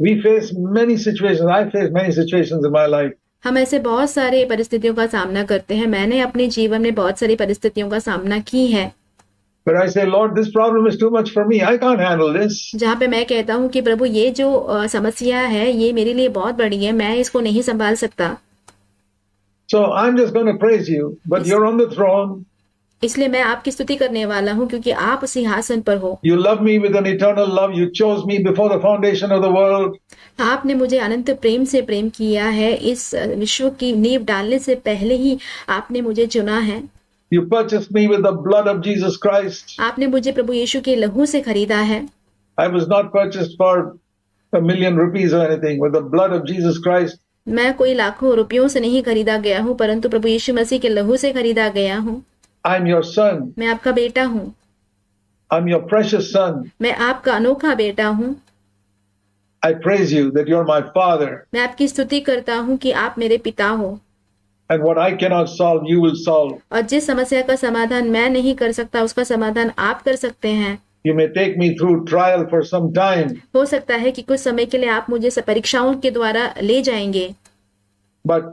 We face many situations. I face many situations in my life. हम ऐसे बहुत सारे परिस्थितियों का सामना करते हैं। मैंने अपने जीवन में बहुत सारी परिस्थितियों का सामना की है, But I say, Lord, this problem is too much for me. I can't handle this. जहाँ पे मैं कहता हूँ कि प्रभु ये जो समस्या है ये मेरे लिए बहुत बड़ी है, मैं इसको नहीं संभाल सकता। So I'm just going to praise you, but you're on the throne. इसलिए मैं आपकी स्तुति करने वाला हूँ क्योंकि आप सिंहासन पर हो। You love me with an eternal love. You chose me before the foundation of the world. आपने मुझे अनंत प्रेम से प्रेम किया है। इस विश्व की नींव डालने से पहले ही आपने मुझे चुना है। You purchased me with the blood of Jesus Christ. आपने मुझे प्रभु यीशु के लहू से खरीदा है। I was not purchased for ₹1,000,000 or anything. With the blood of Jesus Christ. मैं कोई लाखों रुपयों से नहीं खरीदा गया हूँ, परंतु प्रभु यीशु मसीह के लहू से खरीदा गया हूँ। I'm your son. मैं आपका बेटा हूँ। I'm your precious son. मैं आपका अनोखा बेटा हूँ। I praise you that you're my father. मैं आपकी स्तुति करता हूँ कि आप मेरे पिता हो। And what I cannot solve, you will solve. और जिस समस्या का समाधान मैं नहीं कर सकता उसका समाधान आप कर सकते हैं। You may take me through trial for some time. हो सकता है कि कुछ समय के लिए आप मुझे परीक्षाओं के द्वारा ले जाएंगे, But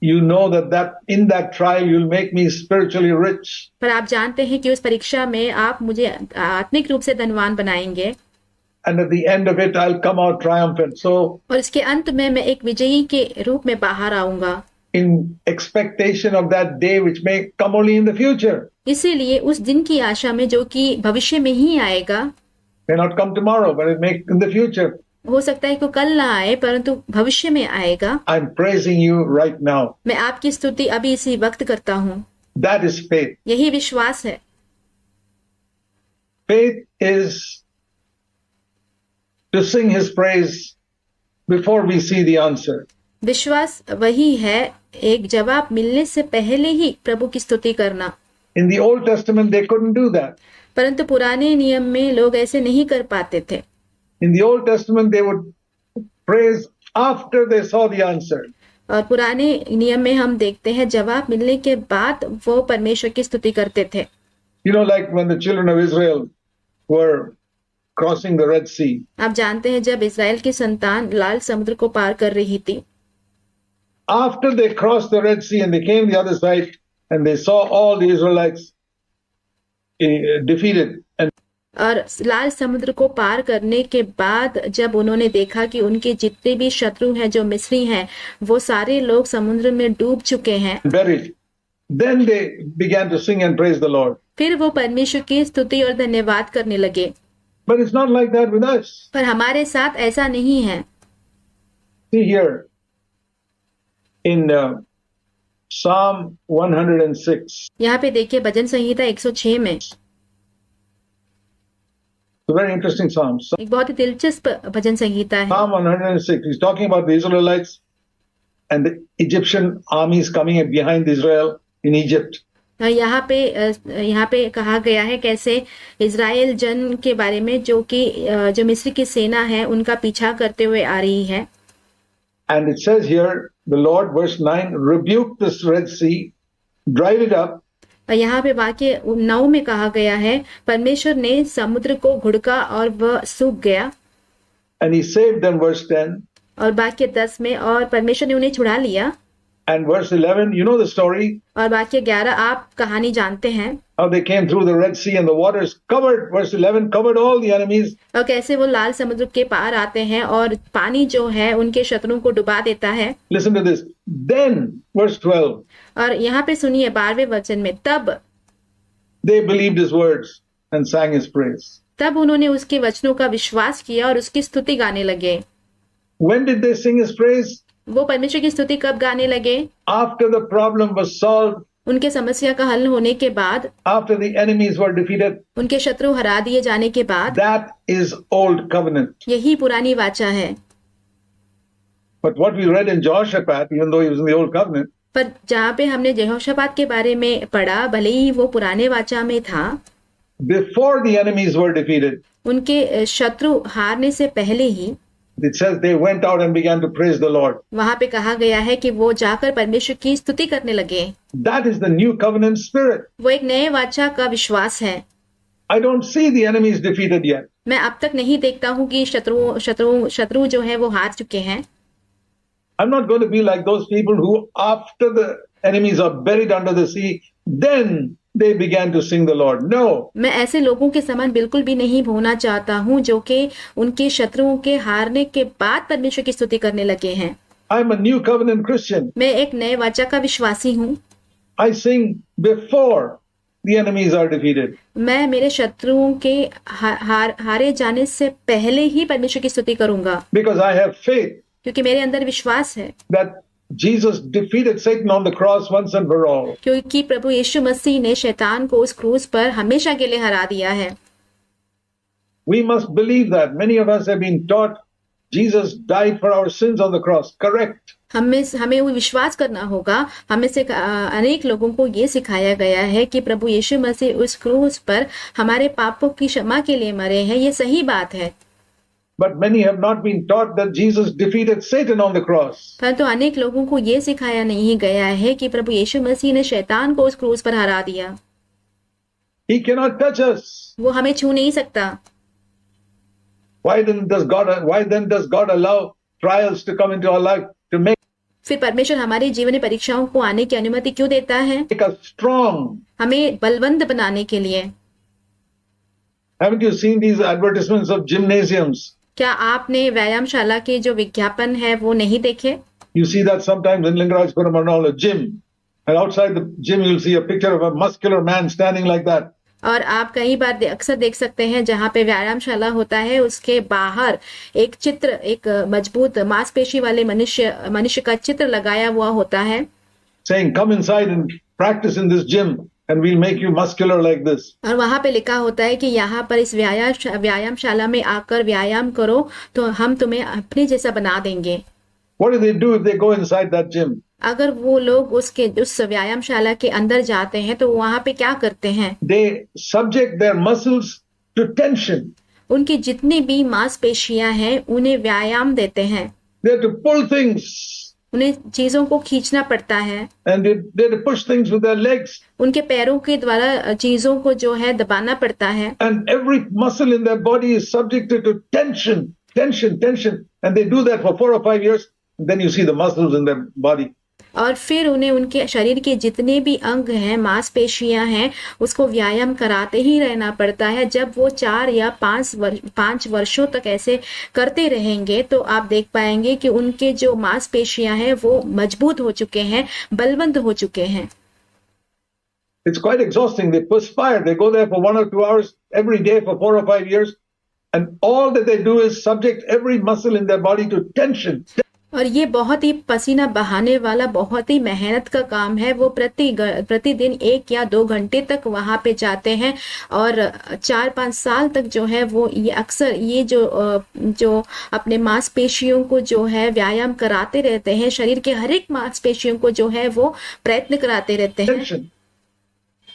you know that in that trial you'll make me spiritually rich. पर आप जानते हैं कि उस परीक्षा में आप मुझे आत्मिक रूप से धनवान बनाएंगे। And at the end of it, I'll come out triumphant. So, और इसके अंत में मैं एक विजयी के रूप में बाहर आऊंगा, in expectation of that day which may come only in the future. इसीलिए उस दिन की आशा में जो कि भविष्य में ही आएगा, May not come tomorrow, but it may in the future. हो सकता है कि कल ना आए परंतु भविष्य में आएगा। I'm praising you right now. मैं आपकी स्तुति अभी इसी वक्त करता हूँ। That is faith. यही विश्वास है। Faith is to sing his praise before we see the answer. विश्वास वही है एक जवाब मिलने से पहले ही प्रभु की स्तुति करना। In the Old Testament, they couldn't do that. परंतु पुराने नियम में लोग ऐसे नहीं कर पाते थे। In the Old Testament, they would praise after they saw the answer. और पुराने नियम में हम देखते हैं जवाब मिलने के बाद वो परमेश्वर की स्तुति करते थे। You know, like when the children of Israel were crossing the Red Sea. आप जानते हैं जब इस्राएल की संतान लाल समुद्र को पार कर रही थी, After they crossed the Red Sea and they came the other side and they saw all the Israelites defeated. And और लाल समुद्र को पार करने के बाद जब उन्होंने देखा कि उनके जितने भी शत्रु हैं जो मिस्री हैं वो सारे लोग समुद्र में डूब चुके हैं, buried. Then they began to sing and praise the Lord. फिर वो परमेश्वर की स्तुति और धन्यवाद करने लगे। But it's not like that with us. पर हमारे साथ ऐसा नहीं है। See here in Psalm 106. यहाँ पे देखिए भजन संहिता 106 में It's a very interesting psalm. एक बहुत ही दिलचस्प भजन संहिता है। Psalm 106. He's talking about the Israelites and the Egyptian armies coming behind Israel in Egypt. यहाँ पे कहा गया है कैसे इजराइल जन के बारे में जो कि जो मिस्र की सेना है उनका पीछा करते हुए आ रही है। And it says here, the Lord, verse 9, rebuked this Red Sea, dried it up. यहाँ पे वाक्य 9 में कहा गया है परमेश्वर ने समुद्र को घुड़का और वह सूख गया। And he saved them, verse 10. और वाक्य 10 में और परमेश्वर ने उन्हें छुड़ा लिया। And verse 11, you know the story. और वाक्य 11 आप कहानी जानते हैं। How they came through the Red Sea and the waters covered, verse 11, covered all the enemies. और कैसे वो लाल समुद्र के पार आते हैं और पानी जो है उनके शत्रुओं को डुबा देता है। Listen to this. Then, verse 12. और यहाँ पे सुनिए 12वें वचन में, तब They believed his words and sang his praise. तब उन्होंने उसके वचनों का विश्वास किया और उसकी स्तुति गाने लगे। When did they sing his praise? वो परमेश्वर की स्तुति कब गाने लगे? After the problem was solved. उनके समस्या का हल होने के बाद, After the enemies were defeated. उनके शत्रु हरा दिए जाने के बाद। That is old covenant. यही पुरानी वाचा है। But what we read in Jehoshaphat, even though he was in the old covenant. पर जहाँ पे हमने यहोशापात के बारे में पढ़ा, भले ही वो पुराने वाचा में था, Before the enemies were defeated. उनके शत्रु हारने से पहले ही It says they went out and began to praise the Lord. वहां पे कहा गया है कि वो जाकर परमेश्वर की स्तुति करने लगे। That is the new covenant spirit. वो एक नए वाचा का विश्वास है। I don't see the enemies defeated yet. मैं अब तक नहीं देखता हूँ कि शत्रु जो है वो हार चुके हैं। I'm not going to be like those people who, after the enemies are buried under the sea, then they began to sing the Lord. No. मैं ऐसे लोगों के समान बिल्कुल भी नहीं होना चाहता हूँ जो कि उनके शत्रुओं के हारने के बाद परमेश्वर की स्तुति करने लगे हैं। I'm a new covenant Christian. मैं एक नए वाचा का विश्वासी हूँ। I sing before the enemies are defeated. मैं मेरे शत्रुओं के हारे जाने से पहले ही परमेश्वर की स्तुति करूंगा, Because I have faith क्योंकि मेरे अंदर विश्वास है that Jesus defeated Satan on the cross once and for all. क्योंकि प्रभु यीशु मसीह ने शैतान को उस क्रूस पर हमेशा के लिए हरा दिया है। We must believe that. Many of us have been taught Jesus died for our sins on the cross. Correct. हमें वो विश्वास करना होगा। हमें से अनेक लोगों को ये सिखाया गया है कि प्रभु यीशु मसीह उस क्रूस पर हमारे पापों की क्षमा के लिए मरे हैं। ये सही बात है। But many have not been taught that Jesus defeated Satan on the cross. परंतु अनेक लोगों को ये सिखाया नहीं गया है कि प्रभु यीशु मसीह ने शैतान को उस क्रूस पर हरा दिया। He cannot touch us. वो हमें छू नहीं सकता। Why then does God allow trials to come into our life to make फिर परमेश्वर हमारे जीवन में परीक्षाओं को आने की अनुमति क्यों देता है? us strong? हमें बलवंत बनाने के लिए। Haven't you seen these advertisements of gymnasiums? क्या आपने व्यायामशाला के जो विज्ञापन है वो नहीं देखे? You see that sometimes in Lingarajpuram and all, a gym. And outside the gym you'll see a picture of a muscular man standing like that. और आप कई बार अक्सर देख सकते हैं जहाँ पे व्यायामशाला होता है उसके बाहर एक चित्र, एक मजबूत मांसपेशी वाले मनुष्य का चित्र लगाया हुआ होता है, saying come inside and practice in this gym and we'll make you muscular like this. और वहां पे लिखा होता है कि यहाँ पर इस व्यायामशाला में आकर व्यायाम करो तो हम तुम्हें अपने जैसा बना देंगे। What do they do if they go inside that gym? अगर वो लोग उस व्यायामशाला के अंदर जाते हैं तो वहां पे क्या करते हैं? They subject their muscles to tension. उनकी जितनी भी मांसपेशियां हैं उन्हें व्यायाम देते हैं। They have to pull things. उन्हें चीजों को खींचना पड़ता है। And they have to push things with their legs. उनके पैरों के द्वारा चीजों को जो है दबाना पड़ता है। And every muscle in their body is subjected to tension. And they do that for 4 or 5 years. Then you see the muscles in their body. और फिर उन्हें उनके शरीर के जितने भी अंग हैं, मांसपेशियां हैं, उसको व्यायाम कराते ही रहना पड़ता है। जब वो 4 या 5 वर्षों तक ऐसे करते रहेंगे तो आप देख पाएंगे कि उनके जो मांसपेशियां हैं वो मजबूत हो चुके हैं, बलवंत हो चुके हैं। It's quite exhausting. They perspire. They go there for 1 or 2 hours every day for 4 or 5 years. And all that they do is subject every muscle in their body to tension. और ये बहुत ही पसीना बहाने वाला बहुत ही मेहनत का काम है। वो प्रतिदिन 1 या 2 घंटे तक वहां पे जाते हैं और 4-5 साल तक जो है वो ये अक्सर ये जो अपने मांसपेशियों को जो है व्यायाम कराते रहते हैं। शरीर के हर एक मांसपेशियों को जो है वो प्रयत्न कराते रहते हैं। Tension.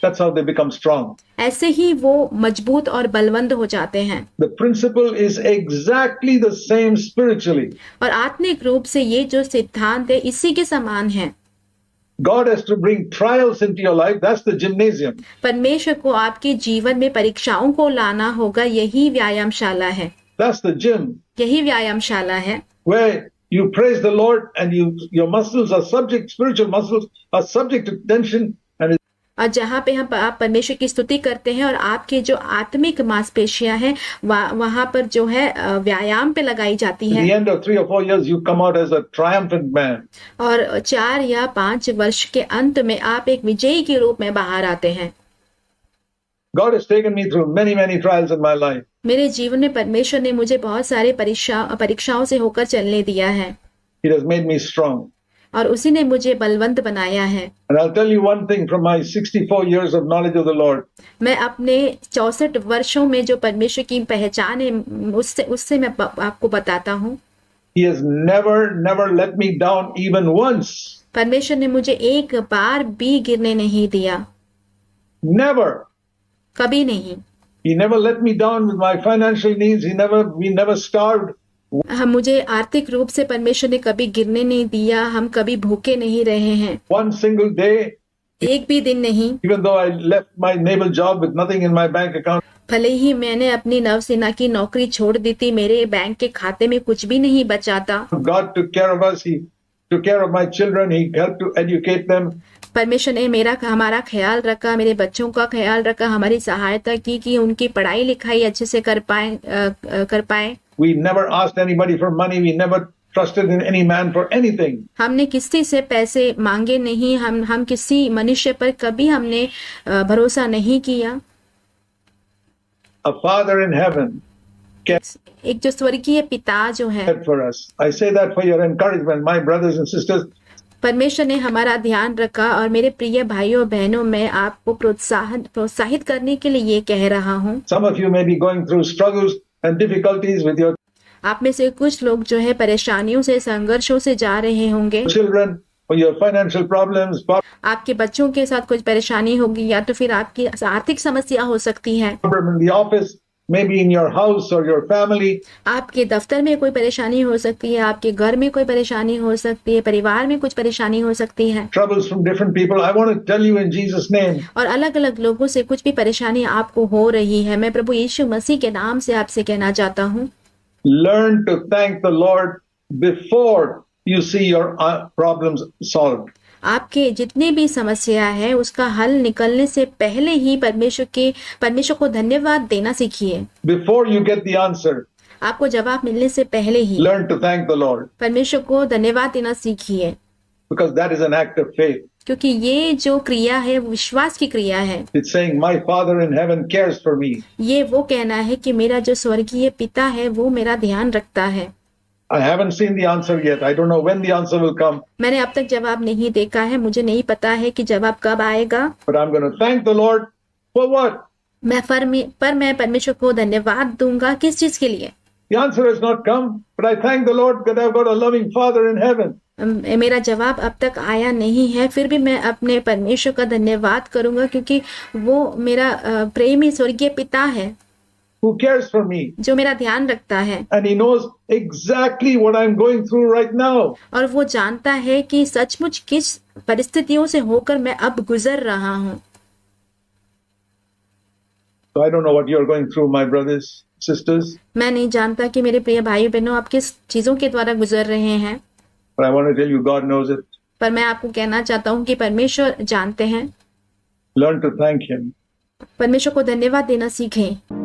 That's how they become strong. ऐसे ही वो मजबूत और बलवंत हो जाते हैं। The principle is exactly the same spiritually. और आत्मिक रूप से ये जो सिद्धांत है इसी के समान है। God has to bring trials into your life. That's the gymnasium. परमेश्वर को आपके जीवन में परीक्षाओं को लाना होगा, यही व्यायामशाला है। That's the gym. यही व्यायामशाला है Where you praise the Lord and your muscles are subject, spiritual muscles are subject to tension. और जहाँ पे आप परमेश्वर की स्तुति करते हैं और आपके जो आत्मिक मांसपेशियां हैं वहां पर जो है व्यायाम पे लगाई जाती है। At the end of 3 or 4 years, you come out as a triumphant man. और 4 या 5 वर्ष के अंत में आप एक विजयी के रूप में बाहर आते हैं। God has taken me through many trials in my life. मेरे जीवन में परमेश्वर ने मुझे बहुत सारे परीक्षाओं से होकर चलने दिया है। It has made me strong. और उसी ने मुझे बलवंत बनाया है। And I'll tell you one thing from my 64 years of knowledge of the Lord. मैं अपने 64 वर्षों में जो परमेश्वर की पहचान है उससे मैं आपको बताता हूँ। He has never let me down even once. परमेश्वर ने मुझे एक बार भी गिरने नहीं दिया। Never. कभी नहीं। He never let me down with my financial needs. We never starved. मुझे आर्थिक रूप से परमेश्वर ने कभी गिरने नहीं दिया। हम कभी भूखे नहीं रहे हैं। One single day एक भी दिन नहीं, Even though I left my naval job with nothing in my bank account, भले ही मैंने अपनी नौसेना की नौकरी छोड़ दी थी, मेरे बैंक के खाते में कुछ भी नहीं बचा था। God took care of us. He took care of my children. He helped to educate them. परमेश्वर ने हमारा ख्याल रखा, मेरे बच्चों का ख्याल रखा, हमारी सहायता की कि उनकी पढ़ाई लिखाई अच्छे से कर पाए। We never asked anybody for money. We never trusted in any man for anything. हमने किसी से पैसे मांगे नहीं, हम किसी मनुष्य पर कभी हमने भरोसा नहीं किया। A father in heaven एक जो स्वर्गीय पिता जो है, cared for us. I say that for your encouragement, my brothers and sisters. परमेश्वर ने हमारा ध्यान रखा, और मेरे प्रिय भाइयों बहनों, मैं आपको प्रोत्साहित करने के लिए ये कह रहा हूँ। Some of you may be going through struggles and difficulties with your आप में से कुछ लोग जो है परेशानियों से, संघर्षों से जा रहे होंगे। children, or your financial problems, आपके बच्चों के साथ कुछ परेशानी होगी, या तो फिर आपकी आर्थिक समस्या हो सकती है। problem in the office, maybe in your house or your family. आपके दफ्तर में कोई परेशानी हो सकती है, आपके घर में कोई परेशानी हो सकती है, परिवार में कुछ परेशानी हो सकती है, Troubles from different people. I want to tell you in Jesus' name, और अलग अलग लोगों से कुछ भी परेशानी आपको हो रही है, मैं प्रभु यीशु मसीह के नाम से आपसे कहना चाहता हूँ, learn to thank the Lord before you see your problems solved. आपके जितनी भी समस्या है उसका हल निकलने से पहले ही परमेश्वर को धन्यवाद देना सीखिए। Before you get the answer, आपको जवाब मिलने से पहले ही learn to thank the Lord, परमेश्वर को धन्यवाद देना सीखिए, because that is an act of faith. क्योंकि ये जो क्रिया है वो विश्वास की क्रिया है। It's saying, my Father in heaven cares for me. ये वो कहना है कि मेरा जो स्वर्गीय पिता है वो मेरा ध्यान रखता है। I haven't seen the answer yet. I don't know when the answer will come, मैंने अब तक जवाब नहीं देखा है, मुझे नहीं पता है कि जवाब कब आएगा, but I'm going to thank the Lord for what? पर मैं परमेश्वर को धन्यवाद दूंगा किस चीज के लिए? The answer has not come, but I thank the Lord that I've got a loving Father in heaven. मेरा जवाब अब तक आया नहीं है, फिर भी मैं अपने परमेश्वर का धन्यवाद करूंगा, क्योंकि वो मेरा प्रेमी स्वर्गीय पिता है who cares for me, जो मेरा ध्यान रखता है, and he knows exactly what I'm going through right now. और वो जानता है कि सचमुच किस परिस्थितियों से होकर मैं अब गुजर रहा हूँ। So I don't know what you're going through, my brothers, sisters, मैं नहीं जानता कि मेरे प्रिय भाई बहनों आप किस चीजों के द्वारा गुजर रहे हैं, but I want to tell you God knows it. पर मैं आपको कहना चाहता हूँ कि परमेश्वर जानते हैं। Learn to thank him. परमेश्वर को धन्यवाद देना सीखें।